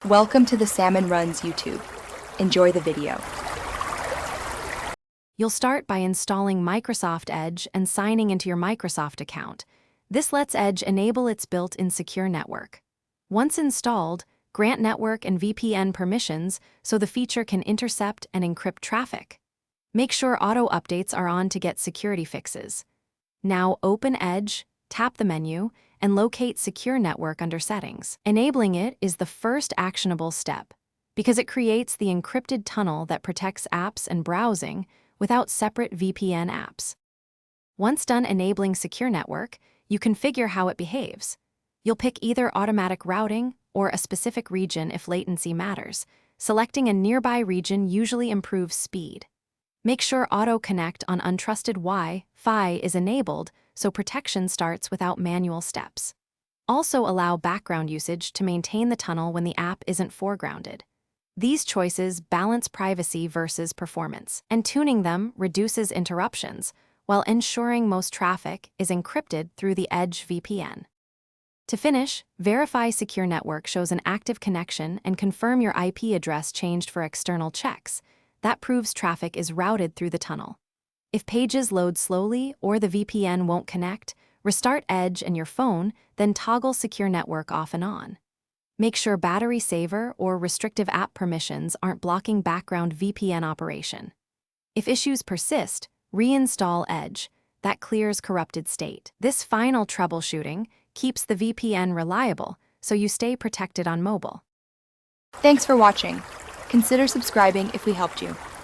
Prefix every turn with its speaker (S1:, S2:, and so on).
S1: Welcome to the Salmon Runs YouTube. Enjoy the video.
S2: You'll start by installing Microsoft Edge and signing into your Microsoft account. This lets Edge enable its built-in secure network. Once installed, grant network and VPN permissions so the feature can intercept and encrypt traffic. Make sure auto updates are on to get security fixes. Now open Edge, tap the menu, and locate Secure Network under Settings. Enabling it is the first actionable step, because it creates the encrypted tunnel that protects apps and browsing without separate VPN apps. Once done enabling Secure Network, you configure how it behaves. You'll pick either automatic routing or a specific region if latency matters. Selecting a nearby region usually improves speed. Make sure Auto Connect on untrusted Wi-Fi is enabled so protection starts without manual steps. Also allow background usage to maintain the tunnel when the app isn't foregrounded. These choices balance privacy versus performance, and tuning them reduces interruptions while ensuring most traffic is encrypted through the Edge VPN. To finish, verify Secure Network shows an active connection and confirm your IP address changed for external checks. That proves traffic is routed through the tunnel. If pages load slowly or the VPN won't connect, restart Edge and your phone, then toggle Secure Network off and on. Make sure battery saver or restrictive app permissions aren't blocking background VPN operation. If issues persist, reinstall Edge. That clears corrupted state. This final troubleshooting keeps the VPN reliable so you stay protected on mobile.
S1: Thanks for watching. Consider subscribing if we helped you.